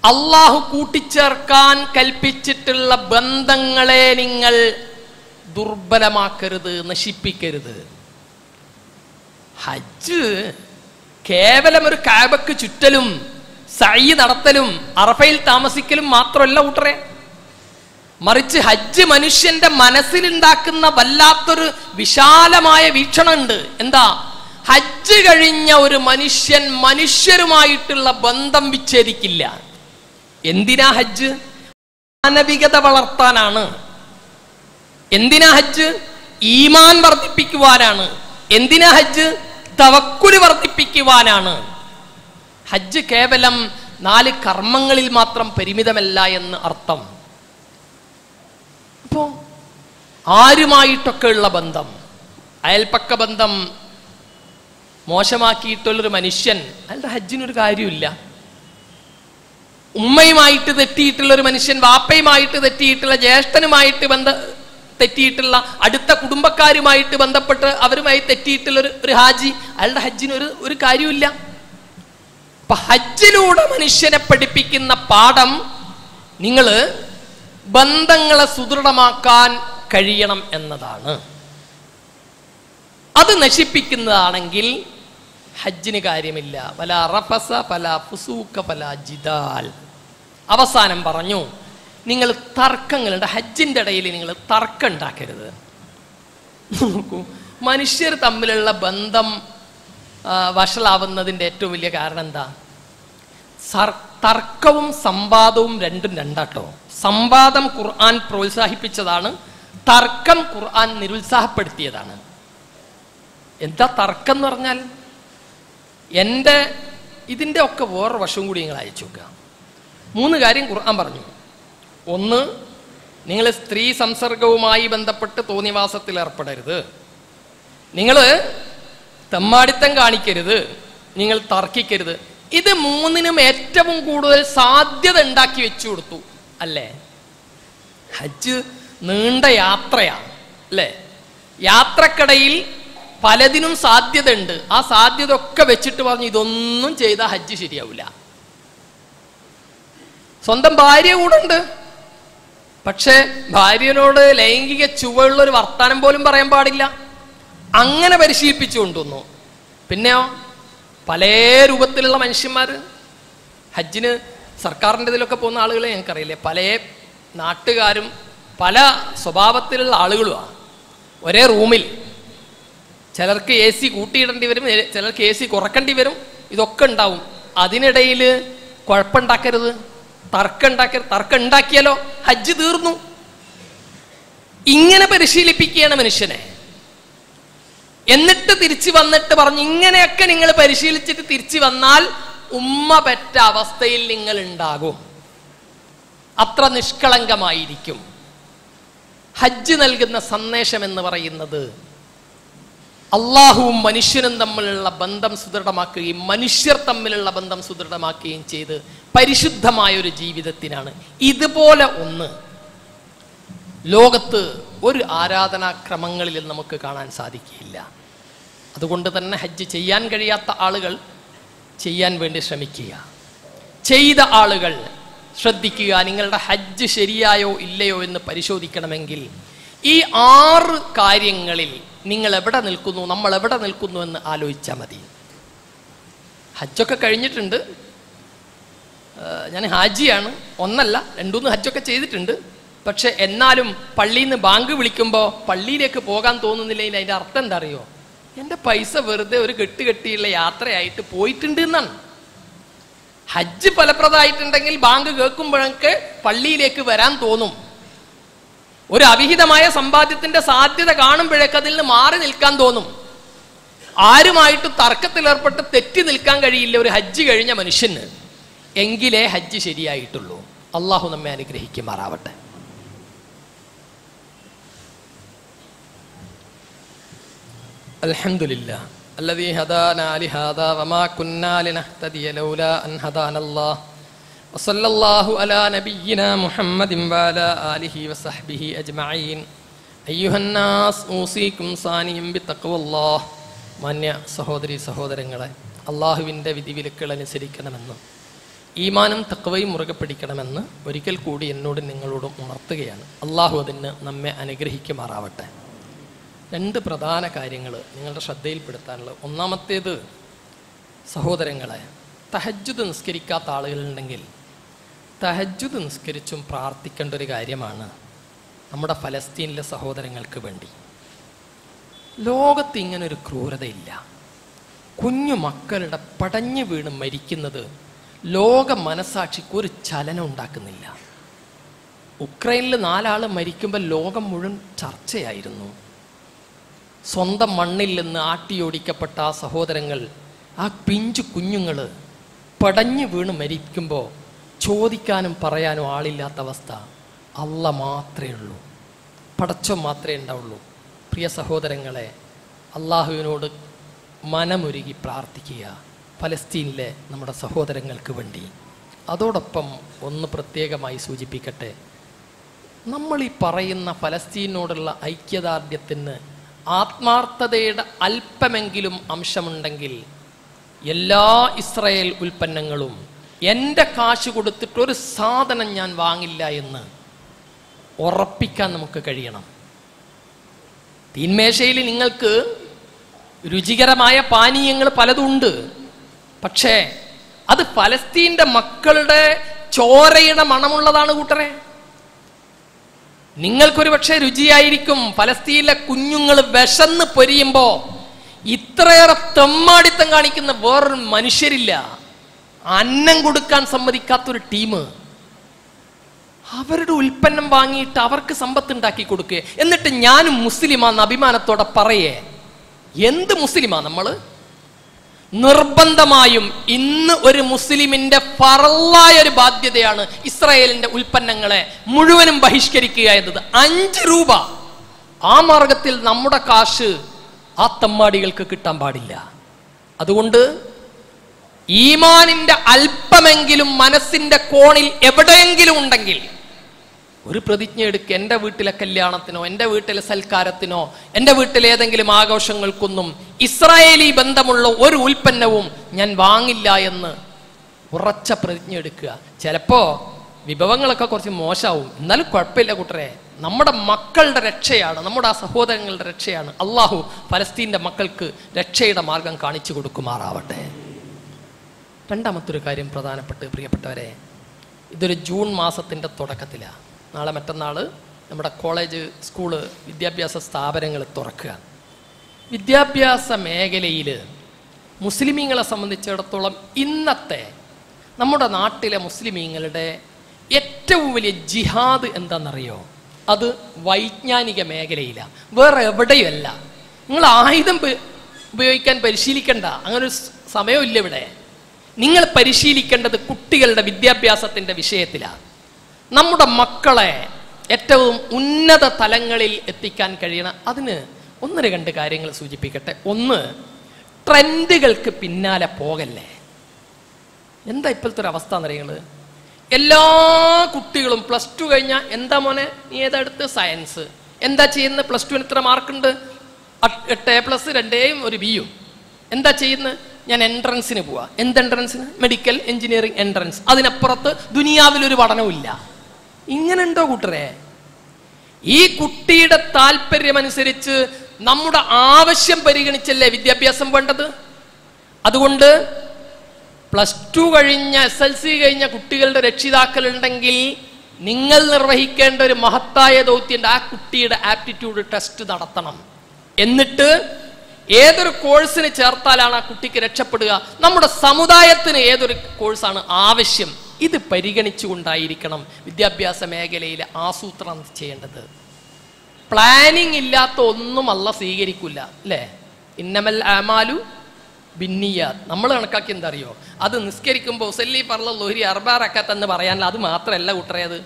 അള്ളാഹു കൂട്ടിച്ചേർക്കാൻ കൽപ്പിച്ചിട്ടുള്ള ബന്ധങ്ങളെ നിങ്ങൾ ദുർബലമാക്കരുത്, നശിപ്പിക്കരുത്. ഹജ്ജ് കേവലം ഒരു കഅബക്ക് ചുറ്റലും സഅയ് നടത്തലും അറഫയിൽ താമസിക്കലും മാത്രമല്ല കൂട്ടരെ. മറിച്ച് ഹജ്ജ് മനുഷ്യന്റെ മനസ്സിലുണ്ടാക്കുന്ന വല്ലാത്തൊരു വിശാലമായ വീക്ഷണമുണ്ട്. എന്താ? ഹജ്ജ് കഴിഞ്ഞ ഒരു മനുഷ്യൻ മനുഷ്യരുമായിട്ടുള്ള ബന്ധം വിച്ഛേദിക്കില്ല. എന്തിനാ ഹജ്ജ്? മാനവികത വളർത്താനാണ്. എന്തിനാ ഹജ്ജ്? ഈമാൻ വർദ്ധിപ്പിക്കുവാനാണ്. എന്തിനാ ഹജ്ജ്? തവക്കുൽ വർദ്ധിപ്പിക്കുവാനാണ്. ഹജ്ജ് കേവലം 4 കർമ്മങ്ങളിൽ മാത്രം പരിമിതമല്ല എന്ന് അർത്ഥം. അപ്പോ ആരുമായിട്ടൊക്കെ ഉള്ള ബന്ധം, അയൽപ്പക്ക ബന്ധം മോശമാക്കിയിട്ടുള്ളൊരു മനുഷ്യൻ, അയാളുടെ ഹജ്ജിനൊരു കാര്യമില്ല. ഉമ്മയുമായിട്ട് തെറ്റിയിട്ടുള്ളൊരു മനുഷ്യൻ, വാപ്പയുമായിട്ട് തെറ്റിയിട്ടുള്ള, ജ്യേഷ്ഠനുമായിട്ട് തെറ്റിയിട്ടുള്ള, അടുത്ത കുടുംബക്കാരുമായിട്ട് ബന്ധപ്പെട്ട് അവരുമായി തെറ്റിയിട്ടുള്ള ഒരു ഹാജി, അയാളുടെ ഹജ്ജിന് ഒരു കാര്യമില്ല. അപ്പൊ ഹജ്ജിലൂടെ മനുഷ്യനെ പഠിപ്പിക്കുന്ന പാഠം, നിങ്ങൾ ബന്ധങ്ങളെ സുദൃഢമാക്കാൻ കഴിയണം എന്നതാണ്. അത് നശിപ്പിക്കുന്നതാണെങ്കിൽ ഹജ്ജിന് കാര്യമില്ല. വലാ റഫസ ഫലാ ഫുസൂക ഫലാ ജിദാൽ. അവസാനം പറഞ്ഞു, നിങ്ങൾ തർക്കങ്ങളുണ്ട്, ഹജ്ജിന്റെ ഇടയിൽ നിങ്ങൾ തർക്കം ഉണ്ടാക്കരുത്. നോക്കൂ, മനുഷ്യർ തമ്മിലുള്ള ബന്ധം വഷളാവുന്നതിൻ്റെ ഏറ്റവും വലിയ കാരണം എന്താ? തർക്കവും സംവാദവും രണ്ടാട്ടോ. സംവാദം ഖുർആൻ പ്രോത്സാഹിപ്പിച്ചതാണ്, തർക്കം ഖുർആൻ നിരുത്സാഹപ്പെടുത്തിയതാണ്. എന്താ തർക്കം എന്ന് പറഞ്ഞാൽ? ഇതിൻ്റെ ഒക്കെ വേറൊരു വശവും കൂടി നിങ്ങൾ അയച്ചു നോക്കുക. 3 കാര്യം ഖുർആൻ പറഞ്ഞു. 1, നിങ്ങൾ സ്ത്രീ സംസർഗവുമായി ബന്ധപ്പെട്ട് തോന്നിവാസത്തിൽ ഏർപ്പെടരുത്, നിങ്ങൾ തെമ്മാടിത്തം കാണിക്കരുത്, നിങ്ങൾ തർക്കിക്കരുത്. ഇത് 3നും ഏറ്റവും കൂടുതൽ സാധ്യത ഉണ്ടാക്കി വെച്ചു കൊടുത്തു അല്ലേ? ഹജ്ജ് നീണ്ട യാത്രയാണ് അല്ലേ? യാത്രക്കിടയിൽ പലതിനും സാധ്യത ഉണ്ട്. ആ സാധ്യത ഒക്കെ വെച്ചിട്ട് പറഞ്ഞു ഇതൊന്നും ചെയ്താൽ ഹജ്ജ് ശരിയാവില്ല. സ്വന്തം ഭാര്യ കൂടെ ഉണ്ട്, പക്ഷെ ഭാര്യനോട് ലൈംഗിക ചുവയുള്ളൊരു വർത്താനം പോലും പറയാൻ പാടില്ല. അങ്ങനെ പരിശീലിപ്പിച്ചു കൊണ്ടുവന്നു. പിന്നെയോ പല രൂപത്തിലുള്ള മനുഷ്യന്മാർ ഹജ്ജിന് സർക്കാരിൻ്റെ ഇതിലൊക്കെ പോകുന്ന ആളുകളെ ഞങ്ങൾക്കറിയില്ലേ, പല നാട്ടുകാരും പല സ്വഭാവത്തിലുള്ള ആളുകളുമാണ്. ഒരേ റൂമിൽ ചിലർക്ക് AC കൂട്ടിയിടേണ്ടി വരും, ചിലർക്ക് AC കുറക്കേണ്ടി വരും. ഇതൊക്കെ ഉണ്ടാവും. അതിനിടയിൽ കുഴപ്പമുണ്ടാക്കരുത്, തർക്കം ഉണ്ടാക്കിയാലോ ഹജ്ജ് തീർന്നു. ഇങ്ങനെ പരിശീലിപ്പിക്കുകയാണ് മനുഷ്യനെ. എന്നിട്ട് തിരിച്ചു വന്നിട്ട് പറഞ്ഞു, ഇങ്ങനെയൊക്കെ നിങ്ങൾ പരിശീലിച്ചിട്ട് തിരിച്ചു വന്നാൽ ഉമ്മ പെറ്റ അവസ്ഥയിൽ നിങ്ങൾ ഉണ്ടാകും, അത്ര നിഷ്കളങ്കമായിരിക്കും. ഹജ്ജ് നൽകുന്ന സന്ദേശം എന്ന് പറയുന്നത് അള്ളാഹുവും മനുഷ്യനും തമ്മിലുള്ള ബന്ധം സുദൃഢമാക്കുകയും മനുഷ്യർ തമ്മിലുള്ള ബന്ധം സുദൃഢമാക്കുകയും ചെയ്ത് പരിശുദ്ധമായൊരു ജീവിതത്തിനാണ്. ഇതുപോലെ ഒന്ന് ലോകത്ത് ഒരു ആരാധനാക്രമങ്ങളിലും നമുക്ക് കാണാൻ സാധിക്കില്ല. അതുകൊണ്ട് തന്നെ ഹജ്ജ് ചെയ്യാൻ കഴിയാത്ത ആളുകൾ ചെയ്യാൻ വേണ്ടി ശ്രമിക്കുക. ചെയ്ത ആളുകൾ ശ്രദ്ധിക്കുക, നിങ്ങളുടെ ഹജ്ജ് ശരിയായോ ഇല്ലയോ എന്ന് പരിശോധിക്കണമെങ്കിൽ ഈ 6 കാര്യങ്ങളിൽ നിങ്ങൾ എവിടെ നിൽക്കുന്നു, നമ്മൾ എവിടെ നിൽക്കുന്നു എന്ന് ആലോചിച്ചാൽ മതി. ഹജ്ജൊക്കെ കഴിഞ്ഞിട്ടുണ്ട്, ഞാൻ ഹാജിയാണ്, 1 അല്ല 2 3 ഹജ്ജൊക്കെ ചെയ്തിട്ടുണ്ട്. പക്ഷെ എന്നാലും പള്ളിയിൽ നിന്ന് ബാങ്ക് വിളിക്കുമ്പോൾ പള്ളിയിലേക്ക് പോകാൻ തോന്നുന്നില്ലെങ്കിൽ അതിൻ്റെ അർത്ഥം എന്താ അറിയോ? എൻ്റെ പൈസ വെറുതെ ഒരു കെട്ടുകെട്ടിയുള്ള യാത്രയായിട്ട് പോയിട്ടുണ്ട് എന്നാണ്. ഹജ്ജ് ഫലപ്രദമായിട്ടുണ്ടെങ്കിൽ ബാങ്ക് കേൾക്കുമ്പോഴൊക്കെ പള്ളിയിലേക്ക് വരാൻ തോന്നും. ഒരു അവിഹിതമായ സമ്പാദ്യത്തിന്റെ സാധ്യത കാണുമ്പോഴേക്ക് അതിൽ നിന്ന് മാറി നിൽക്കാൻ തോന്നും. ആരുമായിട്ട് തർക്കത്തിലേർപ്പെട്ട് തെറ്റി നിൽക്കാൻ കഴിയില്ല ഒരു ഹജ്ജ് കഴിഞ്ഞ മനുഷ്യന്. എങ്കിലേ ഹജ്ജ് ശരിയായിട്ടുള്ളൂ. അള്ളാഹു നമ്മെ അനുഗ്രഹിക്കുമാറാവട്ടെ. അൽഹംദുലില്ലാഹ് الذي هدانا لهذا وما كنا لنهتدي لولا أن هدانا الله وصلى الله على نبينا محمد وعلى آله وصحبه أجمعين أيها الناس أوصيكم ثانيا بتقوى الله. മാന്യ സഹോദരി സഹോദരങ്ങളെ, അള്ളാഹുവിൻ്റെ വിധിവിലക്കുകൾ അനുസരിക്കണമെന്നും ഈമാനും തഖ്വയും മുറുകെ പിടിക്കണമെന്ന് ഒരിക്കൽ കൂടി എന്നോടും നിങ്ങളോടും ഉണർത്തുകയാണ്. അള്ളാഹു അതിന് നമ്മെ അനുഗ്രഹിക്കുമാറാവട്ടെ. 2 പ്രധാന കാര്യങ്ങൾ നിങ്ങളുടെ ശ്രദ്ധയിൽപ്പെടുത്താനുള്ളത്. ഒന്നാമത്തേത്, സഹോദരങ്ങളെ, തഹജ്ജുദ് നിസ്കരിക്കാത്ത ആളുകളുണ്ടെങ്കിൽ തഹജ്ജുദ് നിസ്കരിച്ചും പ്രാർത്ഥിക്കേണ്ട ഒരു കാര്യമാണ് നമ്മുടെ ഫലസ്തീനിലെ സഹോദരങ്ങൾക്ക് വേണ്ടി. ലോകത്ത് ഇങ്ങനൊരു ക്രൂരതയില്ല. കുഞ്ഞു മക്കളുടെ പടഞ്ഞു വീണ് മരിക്കുന്നത് ലോക മനസാക്ഷിക്ക് ഒരു ചലനം ഉണ്ടാക്കുന്നില്ല. ഉക്രൈനിൽ 4 ആൾ മരിക്കുമ്പോൾ ലോകം മുഴുവൻ ചർച്ചയായിരുന്നു. സ്വന്തം മണ്ണിൽ നിന്ന് ആട്ടിയോടിക്കപ്പെട്ട ആ സഹോദരങ്ങൾ, ആ പിഞ്ചു കുഞ്ഞുങ്ങൾ പടഞ്ഞു വീണ് മരിക്കുമ്പോൾ ചോദിക്കാനും പറയാനും ആളില്ലാത്ത അവസ്ഥ. അള്ള മാത്രമേ ഉള്ളൂ, പടച്ചോൻ മാത്രമേ ഉണ്ടാവുള്ളൂ. പ്രിയ സഹോദരങ്ങളെ, അള്ളാഹുവിനോട് മനമൊരുകി പ്രാർത്ഥിക്കുക ഫലസ്തീനിലെ നമ്മുടെ സഹോദരങ്ങൾക്ക് വേണ്ടി. അതോടൊപ്പം ഒന്ന് പ്രത്യേകമായി സൂചിപ്പിക്കട്ടെ, നമ്മൾ ഈ പറയുന്ന ഫലസ്തീനോടുള്ള ഐക്യദാർഢ്യത്തിന് ആത്മാർത്ഥതയുടെ അല്പമെങ്കിലും അംശമുണ്ടെങ്കിൽ എല്ലാ ഇസ്രായേൽ ഉൽപ്പന്നങ്ങളും എൻ്റെ കാശ് കൊടുത്തിട്ടൊരു സാധനം ഞാൻ വാങ്ങില്ല എന്ന് ഉറപ്പിക്കാൻ നമുക്ക് കഴിയണം. തീന്മേശയിൽ നിങ്ങൾക്ക് രുചികരമായ പാനീയങ്ങൾ പലതുണ്ട്. പക്ഷേ അത് ഫലസ്തീൻ്റെ മക്കളുടെ ചോരയുടെ മണമുള്ളതാണ് കൂട്ടരെ. നിങ്ങൾക്കൊരു പക്ഷേ രുചിയായിരിക്കും. ഫലസ്തീനിലെ കുഞ്ഞുങ്ങൾ വിശന്ന് പൊരിയുമ്പോൾ ഇത്രയേറെ തെമ്മാടിത്തം കാണിക്കുന്ന വേറൊരു മനുഷ്യരില്ല. അന്നം കൊടുക്കാൻ സമ്മതിക്കാത്തൊരു ടീം അവരുടെ ഉൽപ്പന്നം വാങ്ങിയിട്ട് അവർക്ക് സമ്പത്ത് ഉണ്ടാക്കി കൊടുക്കുക. എന്നിട്ട് ഞാനും മുസ്ലിമാന്ന് അഭിമാനത്തോടെ പറയേ. എന്ത് മുസ്ലിമാ നമ്മൾ? നിർബന്ധമായും ഇന്ന് ഒരു മുസ്ലിമിന്റെ ഫറളായ ഒരു ബാധ്യതയാണ് ഇസ്രായേലിന്റെ ഉൽപ്പന്നങ്ങളെ മുഴുവനും ബഹിഷ്കരിക്കുക എന്നത്. 5 രൂപ ആ മാർഗത്തിൽ നമ്മുടെ കാശ് ആ തമ്മാടികൾക്ക് കിട്ടാൻ പാടില്ല. അതുകൊണ്ട് ഈമാനിന്റെ അല്പമെങ്കിലും മനസ്സിന്റെ കോണിൽ എവിടെയെങ്കിലും ഉണ്ടെങ്കിൽ ഒരു പ്രതിജ്ഞ എടുക്കുക. എൻ്റെ വീട്ടിലെ കല്യാണത്തിനോ എൻ്റെ വീട്ടിലെ സൽക്കാരത്തിനോ എൻ്റെ വീട്ടിലെ ഏതെങ്കിലും ആഘോഷങ്ങൾക്കൊന്നും ഇസ്രായേലി ബന്ധമുള്ള ഒരു ഉൽപ്പന്നവും ഞാൻ വാങ്ങില്ല എന്ന് ഉറച്ച പ്രതിജ്ഞ എടുക്കുക. ചിലപ്പോൾ വിഭവങ്ങളൊക്കെ കുറച്ച് മോശമാവും, എന്നാലും കുഴപ്പമില്ല കൂട്ടരെ. നമ്മുടെ മക്കളുടെ രക്ഷയാണ്, നമ്മുടെ ആ സഹോദരങ്ങളുടെ രക്ഷയാണ്. അള്ളാഹു ഫലസ്തീൻ്റെ മക്കൾക്ക് രക്ഷയുടെ മാർഗം കാണിച്ചു കൊടുക്കുമാറാവട്ടെ. രണ്ടാമത്തൊരു കാര്യം പ്രധാനപ്പെട്ട് പ്രിയപ്പെട്ടവരെ, ഇതൊരു ജൂൺ മാസത്തിൻ്റെ തുടക്കത്തിലാണ്. നാളെ മറ്റന്നാൾ നമ്മുടെ കോളേജ്, സ്കൂള്, വിദ്യാഭ്യാസ സ്ഥാപനങ്ങൾ തുറക്കുക. വിദ്യാഭ്യാസ മേഖലയിൽ മുസ്ലിമീങ്ങളെ സംബന്ധിച്ചിടത്തോളം ഇന്നത്തെ നമ്മുടെ നാട്ടിലെ മുസ്ലിമീങ്ങളുടെ ഏറ്റവും വലിയ ജിഹാദ് എന്താണെന്നറിയോ? അത് വൈജ്ഞാനിക മേഖലയിലാണ്, വേറെ എവിടെയുമല്ല. നിങ്ങൾ ആയുധം ഉപയോഗിക്കാൻ പരിശീലിക്കണ്ട, അങ്ങനൊരു സമയമില്ല ഇവിടെ. നിങ്ങൾ പരിശീലിക്കേണ്ടത് കുട്ടികളുടെ വിദ്യാഭ്യാസത്തിൻ്റെ വിഷയത്തിലാണ്. നമ്മുടെ മക്കളെ ഏറ്റവും ഉന്നത തലങ്ങളിൽ എത്തിക്കാൻ കഴിയണ അതിന് 1-2 കാര്യങ്ങൾ സൂചിപ്പിക്കട്ടെ. ഒന്ന്, ട്രെൻഡുകൾക്ക് പിന്നാലെ പോകല്ലേ. എന്താ ഇപ്പോഴത്തെ ഒരു അവസ്ഥ എന്നറിയുന്നത്? എല്ലാ കുട്ടികളും +2 കഴിഞ്ഞാൽ എന്താ മോനെ നീ ഏതെടുത്ത്? സയൻസ്. എന്താ ചെയ്യുന്നത്? +2 എത്ര മാർക്കുണ്ട്? 8A+, 2Aയും 1 Bയും. എന്താ ചെയ്യുന്നത്? ഞാൻ എൻട്രൻസിന് പോവാ. എന്ത് എൻട്രൻസിന്? Medical engineering entrance. അതിനപ്പുറത്ത് ദുനിയാവിലൊരു പഠനവുമില്ല. ഇങ്ങനെ ഉണ്ടോ കൂട്ടരെ? ഈ കുട്ടിയുടെ താല്പര്യമനുസരിച്ച് നമ്മുടെ ആവശ്യം പരിഗണിച്ചല്ലേ വിദ്യാഭ്യാസം വേണ്ടത്. അതുകൊണ്ട് +2 കഴിഞ്ഞ SLC കഴിഞ്ഞ കുട്ടികളുടെ രക്ഷിതാക്കളുണ്ടെങ്കിൽ നിങ്ങൾ നിർവഹിക്കേണ്ട ഒരു മഹത്തായ ദൗത്യമുണ്ട്. ആ കുട്ടിയുടെ ആപ്റ്റിറ്റ്യൂഡ് ടെസ്റ്റ് നടത്തണം. എന്നിട്ട് ഏതൊരു കോഴ്സിന് ചേർത്താലാണ് ആ കുട്ടിക്ക് രക്ഷപ്പെടുക, നമ്മുടെ സമുദായത്തിന് ഏതൊരു കോഴ്സാണ് ആവശ്യം, ഇത് പരിഗണിച്ചുകൊണ്ടായിരിക്കണം വിദ്യാഭ്യാസ മേഖലയിൽ ആസൂത്രണം ചെയ്യേണ്ടത്. പ്ലാനിങ് ഇല്ലാത്ത ഒന്നും അല്ലാഹ് സ്വീകരിക്കില്ല അല്ലേ? ഇന്നമൽ അമാലു ബിന്നിയാത്ത്. നമ്മൾ കണക്കാക്കി എന്താ അറിയോ? അത് നിസ്കരിക്കുമ്പോൾ ഉസല്ലി ഫർള ളുഹ്രി അർബഅ റകഅത്ത് എന്ന് പറയാനുള്ള അത് മാത്രമല്ല കൂട്ടറേത്.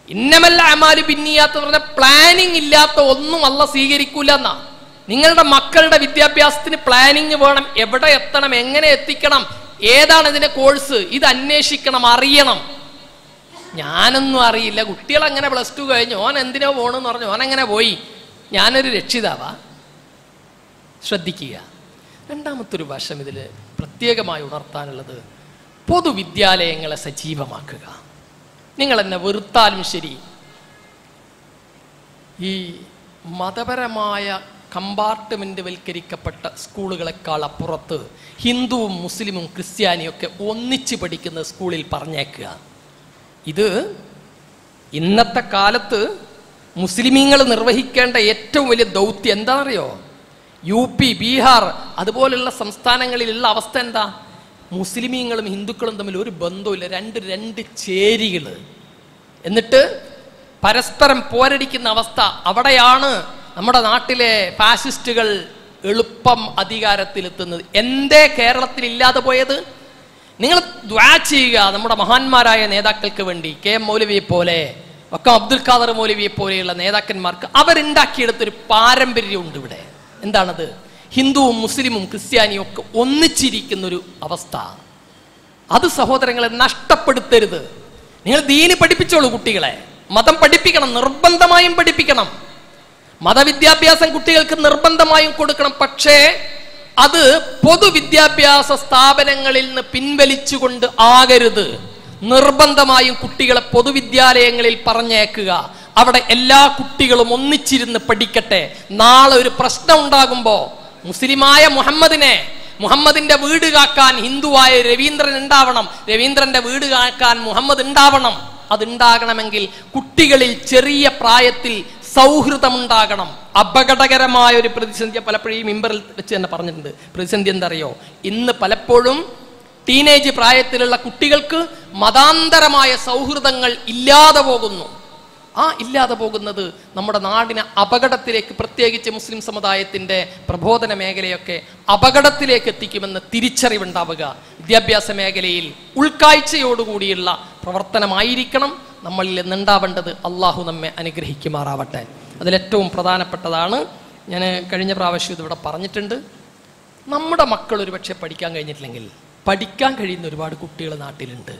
ഇന്നമൽ അമാലു ബിന്നിയാത്ത് എന്ന് പറഞ്ഞാൽ പ്ലാനിങ് ഇല്ലാത്ത ഒന്നും അല്ലാഹ് സ്വീകരിക്കൂല എന്നാ. നിങ്ങളുടെ മക്കളുടെ വിദ്യാഭ്യാസത്തിന് പ്ലാനിങ് വേണം. എവിടെ എത്തണം, എങ്ങനെ എത്തിക്കണം, ഏതാണ് ഇതിന്റെ കോഴ്സ്, ഇത് അന്വേഷിക്കണം, അറിയണം. ഞാനൊന്നും അറിയില്ല, കുട്ടികൾ അങ്ങനെ +2 കഴിഞ്ഞ് ഓൻ എന്തിനോ പോണെന്ന് പറഞ്ഞു, ഓൻ അങ്ങനെ പോയി. ഞാനൊരു രക്ഷിതാവാ? ശ്രദ്ധിക്കുക. രണ്ടാമത്തൊരു വശം ഇതിൽ പ്രത്യേകമായി ഉണർത്താനുള്ളത്, പൊതുവിദ്യാലയങ്ങളെ സജീവമാക്കുക. നിങ്ങൾ എന്നെ വെറുത്താലും ശരി, ഈ മതപരമായ കമ്പാർട്ട്മെന്റ് വൽക്കരിക്കപ്പെട്ട സ്കൂളുകളെക്കാൾ അപ്പുറത്ത് ഹിന്ദുവും മുസ്ലിമും ക്രിസ്ത്യാനിയും ഒക്കെ ഒന്നിച്ച് പഠിക്കുന്ന സ്കൂളിൽ പറഞ്ഞേക്കുക. ഇത് ഇന്നത്തെ കാലത്ത് മുസ്ലിമീങ്ങൾ നിർവഹിക്കേണ്ട ഏറ്റവും വലിയ ദൗത്യം എന്താണെന്നറിയോ? UP, ബീഹാർ അതുപോലുള്ള സംസ്ഥാനങ്ങളിലുള്ള അവസ്ഥ എന്താ? മുസ്ലിമീങ്ങളും ഹിന്ദുക്കളും തമ്മിൽ ഒരു ബന്ധവുമില്ല, രണ്ട് ചേരികൾ. എന്നിട്ട് പരസ്പരം പോരടിക്കുന്ന അവസ്ഥ. അവിടെയാണ് നമ്മുടെ നാട്ടിലെ ഫാസിസ്റ്റുകൾ എളുപ്പം അധികാരത്തിലെത്തുന്നത്. എന്തേ കേരളത്തിൽ ഇല്ലാതെ പോയത്? നിങ്ങൾ ദുആ ചെയ്യുക നമ്മുടെ മഹാന്മാരായ നേതാക്കൾക്ക് വേണ്ടി. KM മൗലവിയെ പോലെ, വക്കം അബ്ദുൽ ഖാദർ മൗലവിയെ പോലെയുള്ള നേതാക്കന്മാർക്ക് അവരുണ്ടാക്കിയെടുത്തൊരു പാരമ്പര്യമുണ്ട് ഇവിടെ. എന്താണത്? ഹിന്ദുവും മുസ്ലിമും ക്രിസ്ത്യാനിയും ഒക്കെ ഒന്നിച്ചിരിക്കുന്നൊരു അവസ്ഥ. അത് സഹോദരങ്ങളെ നഷ്ടപ്പെടുത്തരുത്. നിങ്ങൾ ദീന് പഠിപ്പിച്ചോളൂ കുട്ടികളെ. മതം പഠിപ്പിക്കണം, നിർബന്ധമായും പഠിപ്പിക്കണം. മതവിദ്യാഭ്യാസം കുട്ടികൾക്ക് നിർബന്ധമായും കൊടുക്കണം. പക്ഷേ അത് പൊതുവിദ്യാഭ്യാസ സ്ഥാപനങ്ങളിൽ നിന്ന് പിൻവലിച്ചുകൊണ്ട് ആകരുത്. നിർബന്ധമായും കുട്ടികളെ പൊതുവിദ്യാലയങ്ങളിൽ പറഞ്ഞേക്കുക. അവിടെ എല്ലാ കുട്ടികളും ഒന്നിച്ചിരുന്ന് പഠിക്കട്ടെ. നാളെ ഒരു പ്രശ്നം ഉണ്ടാകുമ്പോൾ മുസ്ലിമായ മുഹമ്മദിന്റെ വീട് കാക്കാൻ ഹിന്ദുവായ രവീന്ദ്രൻ ഉണ്ടാവണം, രവീന്ദ്രന്റെ വീട് കാക്കാൻ മുഹമ്മദ് ഉണ്ടാവണം. അതുണ്ടാകണമെങ്കിൽ കുട്ടികളിൽ ചെറിയ പ്രായത്തിൽ സൗഹൃദമുണ്ടാകണം. അപകടകരമായ ഒരു പ്രതിസന്ധി പലപ്പോഴും ഈ മിമ്പറിൽ വെച്ച് തന്നെ പറഞ്ഞിട്ടുണ്ട്. പ്രതിസന്ധി എന്താ അറിയോ? ഇന്ന് പലപ്പോഴും ടീനേജ് പ്രായത്തിലുള്ള കുട്ടികൾക്ക് മതാന്തരമായ സൗഹൃദങ്ങൾ ഇല്ലാതെ പോകുന്നു. ഇല്ലാതെ പോകുന്നത് നമ്മുടെ നാടിനെ അപകടത്തിലേക്ക്, പ്രത്യേകിച്ച് മുസ്ലിം സമുദായത്തിന്റെ പ്രബോധന മേഖലയൊക്കെ അപകടത്തിലേക്ക് എത്തിക്കുമെന്ന് തിരിച്ചറിവുണ്ടാവുക. വിദ്യാഭ്യാസ മേഖലയിൽ ഉൾക്കാഴ്ചയോടുകൂടിയുള്ള പ്രവർത്തനമായിരിക്കണം നമ്മളിൽ നിന്നുണ്ടാവേണ്ടത്. അള്ളാഹു നമ്മെ അനുഗ്രഹിക്കുമാറാവട്ടെ. അതിലേറ്റവും പ്രധാനപ്പെട്ടതാണ്, ഞാൻ കഴിഞ്ഞ പ്രാവശ്യം ഇതിവിടെ പറഞ്ഞിട്ടുണ്ട്, നമ്മുടെ മക്കൾ ഒരുപക്ഷെ പഠിക്കാൻ കഴിഞ്ഞിട്ടില്ലെങ്കിൽ പഠിക്കാൻ കഴിയുന്ന ഒരുപാട് കുട്ടികൾ നാട്ടിലുണ്ട്.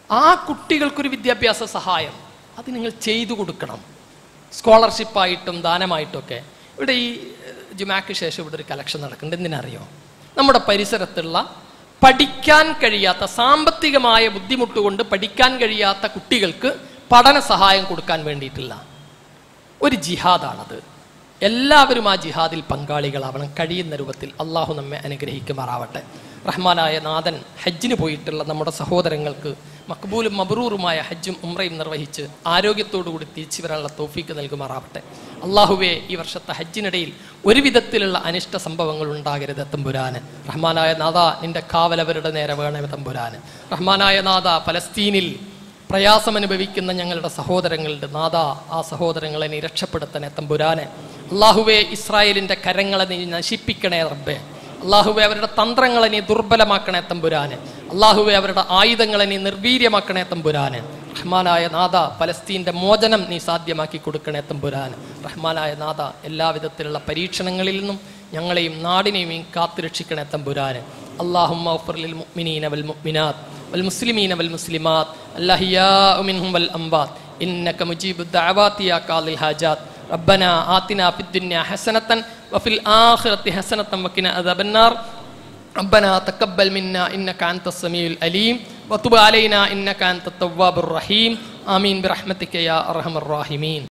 ആ കുട്ടികൾക്കൊരു വിദ്യാഭ്യാസ സഹായം അത് നിങ്ങൾ ചെയ്തു കൊടുക്കണം. സ്കോളർഷിപ്പായിട്ടും ദാനമായിട്ടൊക്കെ. ഇവിടെ ഈ ജുമാക്ക് ശേഷം ഇവിടെ ഒരു കലക്ഷൻ നടക്കുന്നുണ്ട്. എന്തിനറിയോ? നമ്മുടെ പരിസരത്തുള്ള പഠിക്കാൻ കഴിയാത്ത, സാമ്പത്തികമായ ബുദ്ധിമുട്ട് കൊണ്ട് പഠിക്കാൻ കഴിയാത്ത കുട്ടികൾക്ക് പഠന സഹായം കൊടുക്കാൻ വേണ്ടിയിട്ടുള്ള ഒരു ജിഹാദാണത്. എല്ലാവരും ആ ജിഹാദിൽ പങ്കാളികളാവണം കഴിയുന്ന രൂപത്തിൽ. അള്ളാഹു നമ്മെ അനുഗ്രഹിക്കുമാറാവട്ടെ. റഹ്മാനായ നാഥൻ ഹജ്ജിന് പോയിട്ടുള്ള നമ്മുടെ സഹോദരങ്ങൾക്ക് മക്ബൂലും മബ്രൂറുമായ ഹജ്ജും ഉംറയും നിർവഹിച്ച് ആരോഗ്യത്തോടുകൂടി തിരിച്ചു വരാനുള്ള തൗഫീക്ക് നൽകുമാറാവട്ടെ. അള്ളാഹുവെ, ഈ വർഷത്തെ ഹജ്ജിനിടയിൽ ഒരു വിധത്തിലുള്ള അനിഷ്ട സംഭവങ്ങൾ ഉണ്ടാകരുത് തമ്പുരാന്. റഹ്മാനായ നാഥ, നിന്റെ കാവലവരുടെ നേരെ വേണമേ തമ്പുരാന്. റഹ്മാനായ നാഥ, പലസ്തീനിൽ പ്രയാസമനുഭവിക്കുന്ന ഞങ്ങളുടെ സഹോദരങ്ങളുടെ നാഥ, ആ സഹോദരങ്ങളെ നീ രക്ഷപ്പെടുത്തണേ തമ്പുരാനെ. അള്ളാഹുവെ, ഇസ്രായേലിന്റെ കരങ്ങളെ നീ നശിപ്പിക്കണേ റബ്ബേ. അള്ളാഹുവെ, അവരുടെ തന്ത്രങ്ങളെ നീ ദുർബലമാക്കണേ തമ്പുരാന്. അള്ളാഹുവെ, അവരുടെ ആയുധങ്ങളെ നീ നിർവീര്യമാക്കണേ തമ്പുരാന്. റഹ്മാനായ നാഥ, പലസ്തീൻ്റെ മോചനം നീ സാധ്യമാക്കി കൊടുക്കണേ തമ്പുരാന്. റഹ്മാനായ നാഥ, എല്ലാവിധത്തിലുള്ള പരീക്ഷണങ്ങളിൽ നിന്നും ഞങ്ങളെയും നാടിനെയും നീ കാത്തുരക്ഷിക്കണേ തമ്പുരാന്. അല്ലാഹുമ്മ ഗ്ഫിർ ലിൽ മുഅ്മിനീന വൽ മുഅ്മിനാത്ത് വൽ മുസ്ലിമീന വൽ മുസ്ലിമാത്ത് അൽഅഹ്യാഉ മിൻഹും വൽ അംവാത്ത് ഇന്നക മുജീബുദ് ദഅവാതി യാ ഖാദിൽ ഹാജാത്ത്. റബ്ബനാ ആതിനാ ഫിദ് ദുനിയാ ഹസനതൻ വഫിൽ ആഖിറതി ഹസനതൻ വഖിനാ അദാബന്നാർ. ربنا تقبل منا إنك أنت السميع العليم وتب علينا إنك أنت التواب الرحيم. آمين برحمتك يا أرحم الراحمين.